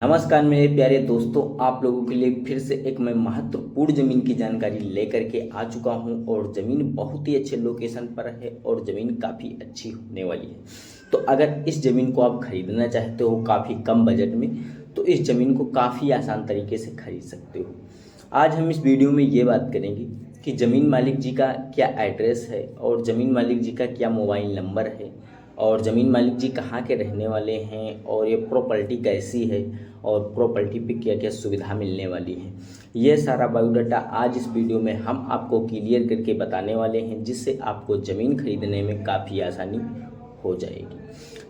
नमस्कार मेरे प्यारे दोस्तों, आप लोगों के लिए फिर से एक मैं महत्वपूर्ण ज़मीन की जानकारी लेकर के आ चुका हूं। और ज़मीन बहुत ही अच्छे लोकेशन पर है और ज़मीन काफ़ी अच्छी होने वाली है। तो अगर इस ज़मीन को आप खरीदना चाहते हो काफ़ी कम बजट में, तो इस ज़मीन को काफ़ी आसान तरीके से खरीद सकते हो। आज हम इस वीडियो में ये बात करेंगे कि ज़मीन मालिक जी का क्या एड्रेस है और ज़मीन मालिक जी का क्या मोबाइल नंबर है और ज़मीन मालिक जी कहाँ के रहने वाले हैं और ये प्रॉपर्टी कैसी है और प्रॉपर्टी पे क्या क्या सुविधा मिलने वाली है। ये सारा बायोडाटा आज इस वीडियो में हम आपको क्लियर करके बताने वाले हैं, जिससे आपको ज़मीन खरीदने में काफ़ी आसानी हो जाएगी।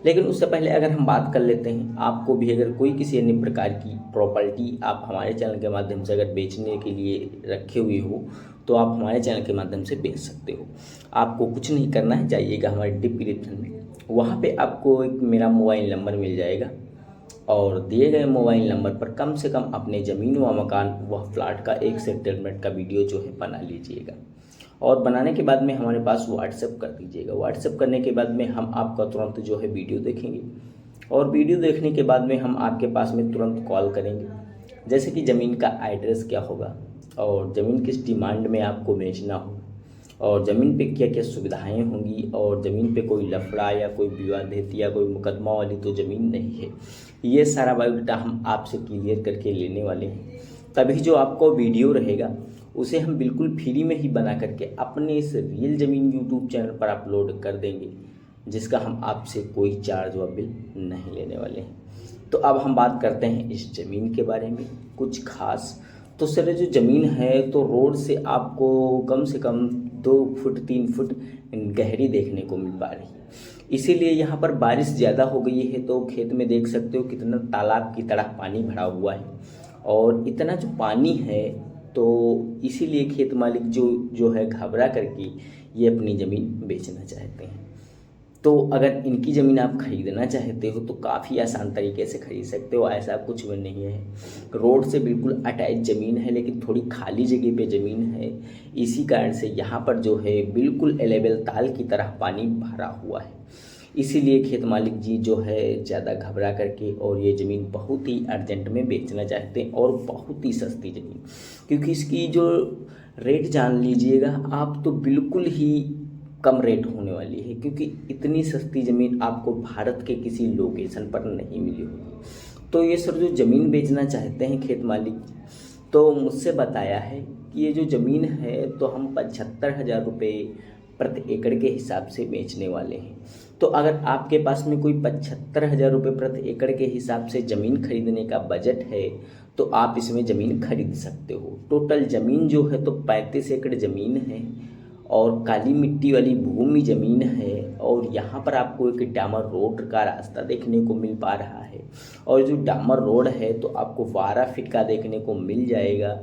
लेकिन उससे पहले अगर हम बात कर लेते हैं, आपको भी अगर कोई किसी अन्य प्रकार की प्रॉपर्टी आप हमारे चैनल के माध्यम से अगर बेचने के लिए रखे हुए हो, तो आप हमारे चैनल के माध्यम से बेच सकते हो। आपको कुछ नहीं करना है, जाइएगा हमारे डिस्क्रिप्शन में, वहाँ पे आपको एक मेरा मोबाइल नंबर मिल जाएगा और दिए गए मोबाइल नंबर पर कम से कम अपने ज़मीन व मकान व फ्लैट का एक सेटलमेंट का वीडियो जो है बना लीजिएगा। और बनाने के बाद में हमारे पास व्हाट्सएप कर दीजिएगा। व्हाट्सएप करने के बाद में हम आपका तुरंत जो है वीडियो देखेंगे और वीडियो देखने के बाद में हम आपके पास में तुरंत कॉल करेंगे, जैसे कि ज़मीन का एड्रेस क्या होगा और ज़मीन किस डिमांड में आपको बेचना हो और ज़मीन पे क्या क्या सुविधाएं होंगी और ज़मीन पे कोई लफड़ा या कोई विवादित या कोई मुकदमा वाली तो ज़मीन नहीं है। ये सारा बायोडाटा हम आपसे क्लियर करके लेने वाले हैं। तभी जो आपको वीडियो रहेगा उसे हम बिल्कुल फ्री में ही बना करके अपने इस रियल ज़मीन यूट्यूब चैनल पर अपलोड कर देंगे, जिसका हम आपसे कोई चार्ज व बिल नहीं लेने वाले हैं। तो अब हम बात करते हैं इस ज़मीन के बारे में कुछ खास। तो सर, जो ज़मीन है तो रोड से आपको कम से कम 2 फुट 3 फुट गहरी देखने को मिल पा रही है। इसीलिए यहाँ पर बारिश ज़्यादा हो गई है तो खेत में देख सकते हो कितना तालाब की तरह पानी भरा हुआ है। और इतना जो पानी है तो इसीलिए खेत मालिक जो है घबरा करके ये अपनी ज़मीन बेचना चाहते हैं। तो अगर इनकी ज़मीन आप खरीदना चाहते हो तो काफ़ी आसान तरीके से खरीद सकते हो। ऐसा कुछ भी नहीं है, रोड से बिल्कुल अटैच ज़मीन है, लेकिन थोड़ी खाली जगह पे ज़मीन है। इसी कारण से यहाँ पर जो है बिल्कुल एलेबल ताल की तरह पानी भरा हुआ है। इसीलिए खेत मालिक जी जो है ज़्यादा घबरा करके और ये ज़मीन बहुत ही अर्जेंट में बेचना चाहते हैं और बहुत ही सस्ती ज़मीन, क्योंकि इसकी जो रेट जान लीजिएगा आप, तो बिल्कुल ही कम रेट होने वाली है, क्योंकि इतनी सस्ती ज़मीन आपको भारत के किसी लोकेशन पर नहीं मिली होगी। तो ये सर, जो ज़मीन बेचना चाहते हैं खेत मालिक, तो मुझसे बताया है कि ये जो ज़मीन है तो हम 75,000 रुपये प्रति एकड़ के हिसाब से बेचने वाले हैं। तो अगर आपके पास में कोई 75,000 रुपये प्रति एकड़ के हिसाब से ज़मीन खरीदने का बजट है तो आप इसमें ज़मीन खरीद सकते हो। टोटल ज़मीन जो है तो 35 एकड़ ज़मीन है और काली मिट्टी वाली भूमि ज़मीन है। और यहाँ पर आपको एक डामर रोड का रास्ता देखने को मिल पा रहा है और जो डामर रोड है तो आपको 12 फीट का देखने को मिल जाएगा।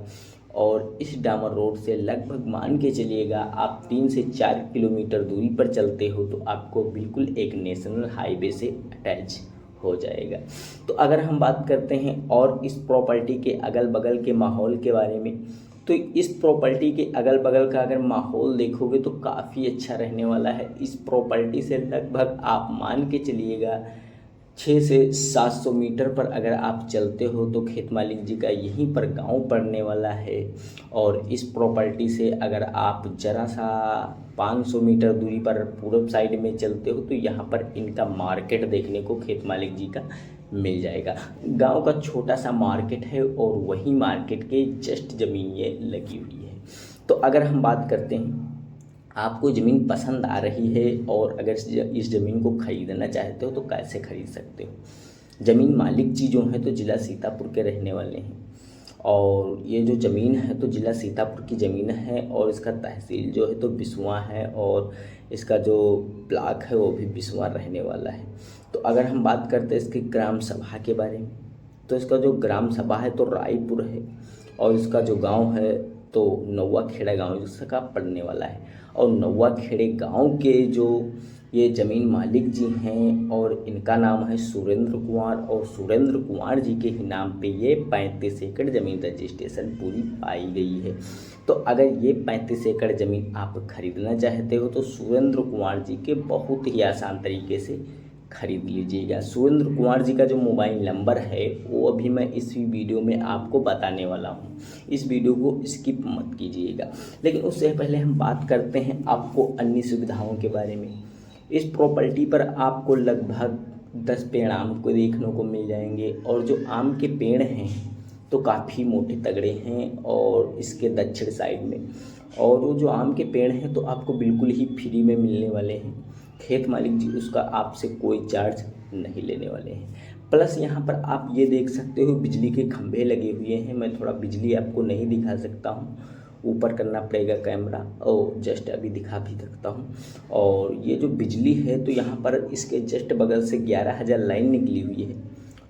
और इस डामर रोड से लगभग मान के चलिएगा आप 3 से 4 किलोमीटर दूरी पर चलते हो तो आपको बिल्कुल एक नेशनल हाईवे से अटैच हो जाएगा। तो अगर हम बात करते हैं और इस प्रॉपर्टी के अगल बगल के माहौल के बारे में, तो इस प्रॉपर्टी के अगल बगल का अगर माहौल देखोगे तो काफ़ी अच्छा रहने वाला है। इस प्रॉपर्टी से लगभग आप मान के चलिएगा 6 से 700 मीटर पर अगर आप चलते हो तो खेत मालिक जी का यहीं पर गांव पड़ने वाला है। और इस प्रॉपर्टी से अगर आप ज़रा सा 500 मीटर दूरी पर पूर्व साइड में चलते हो तो यहाँ पर इनका मार्केट देखने को खेत मालिक जी का मिल जाएगा। गांव का छोटा सा मार्केट है और वही मार्केट के जस्ट ज़मीन ये लगी हुई है। तो अगर हम बात करते हैं, आपको ज़मीन पसंद आ रही है और अगर इस ज़मीन को खरीदना चाहते हो तो कैसे खरीद सकते हो। ज़मीन मालिक जी जो हैं तो ज़िला सीतापुर के रहने वाले हैं और ये जो ज़मीन है तो ज़िला सीतापुर की ज़मीन है और इसका तहसील जो है तो बिसवा है और इसका जो ब्लॉक है वो भी बिसवा रहने वाला है। तो अगर हम बात करते हैं इसकी ग्राम सभा के बारे में, तो इसका जो ग्राम सभा है तो रायपुर है और इसका जो गांव है तो नौवा खेड़ा गांव इसका पड़ने वाला है। और नौवा खेड़े गांव के जो ये ज़मीन मालिक जी हैं और इनका नाम है सुरेंद्र कुमार और सुरेंद्र कुमार जी के ही नाम पे ये 35 एकड़ ज़मीन रजिस्ट्रेशन पूरी पाई गई है। तो अगर ये 35 एकड़ ज़मीन आप खरीदना चाहते हो तो सुरेंद्र कुमार जी के बहुत ही आसान तरीके से खरीद लीजिएगा। सुरेंद्र कुमार जी का जो मोबाइल नंबर है वो अभी मैं इस वीडियो में आपको बताने वाला हूँ, इस वीडियो को स्किप मत कीजिएगा। लेकिन उससे पहले हम बात करते हैं आपको अन्य सुविधाओं के बारे में। इस प्रॉपर्टी पर आपको लगभग 10 पेड़ आम को देखने को मिल जाएंगे, और जो आम के पेड़ हैं तो काफ़ी मोटे तगड़े हैं और इसके दक्षिण साइड में, और वो जो आम के पेड़ हैं तो आपको बिल्कुल ही फ्री में मिलने वाले हैं। खेत मालिक जी उसका आपसे कोई चार्ज नहीं लेने वाले हैं। प्लस यहाँ पर आप ये देख सकते हो बिजली के खंभे लगे हुए हैं। मैं थोड़ा बिजली आपको नहीं दिखा सकता हूँ, ऊपर करना पड़ेगा कैमरा, और जस्ट अभी दिखा भी सकता हूँ। और ये जो बिजली है तो यहाँ पर इसके जस्ट बगल से 11,000 लाइन निकली हुई है।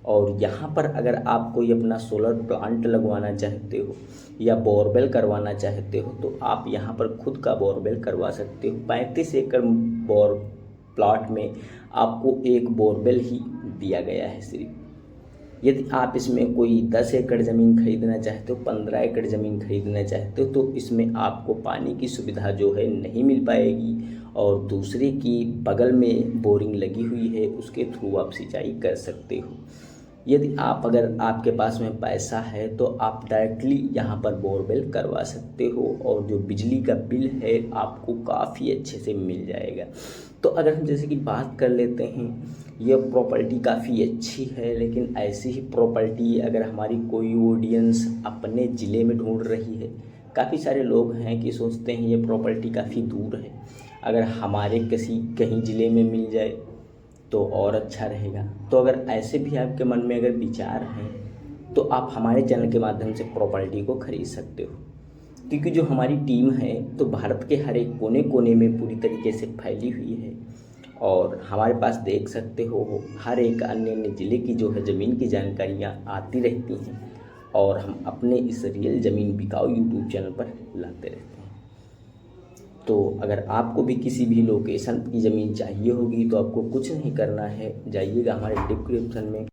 और यहाँ पर अगर आप कोई अपना सोलर प्लांट लगवाना चाहते हो या बोरवेल करवाना चाहते हो तो आप यहाँ पर खुद का बोरवेल करवा सकते हो। 35 एकड़ बोर प्लॉट में आपको एक बोरवेल ही दिया गया है सिर्फ। यदि आप इसमें कोई 10 एकड़ ज़मीन खरीदना चाहते हो, 15 एकड़ ज़मीन खरीदना चाहते हो तो इसमें आपको पानी की सुविधा जो है नहीं मिल पाएगी, और दूसरे की बगल में बोरिंग लगी हुई है उसके थ्रू आप सिंचाई कर सकते हो। यदि अगर आपके पास में पैसा है तो आप डायरेक्टली यहाँ पर बोरवेल करवा सकते हो, और जो बिजली का बिल है आपको काफ़ी अच्छे से मिल जाएगा। तो अगर हम जैसे कि बात कर लेते हैं, यह प्रॉपर्टी काफ़ी अच्छी है, लेकिन ऐसी ही प्रॉपर्टी अगर हमारी कोई ऑडियंस अपने ज़िले में ढूंढ रही है, काफ़ी सारे लोग हैं कि सोचते हैं ये प्रॉपर्टी काफ़ी दूर है, अगर हमारे कहीं ज़िले में मिल जाए तो और अच्छा रहेगा। तो अगर ऐसे भी आपके मन में अगर विचार हैं तो आप हमारे चैनल के माध्यम से प्रॉपर्टी को खरीद सकते हो, क्योंकि जो हमारी टीम है तो भारत के हर एक कोने कोने में पूरी तरीके से फैली हुई है, और हमारे पास देख सकते हो हर एक अन्य अन्य ज़िले की जो है ज़मीन की जानकारियाँ आती रहती हैं, और हम अपने इस रियल ज़मीन बिकाऊ यूट्यूब चैनल पर लाते रहते हैं। तो अगर आपको भी किसी भी लोकेशन की ज़मीन चाहिए होगी तो आपको कुछ नहीं करना है, जाइएगा हमारे डिस्क्रिप्शन में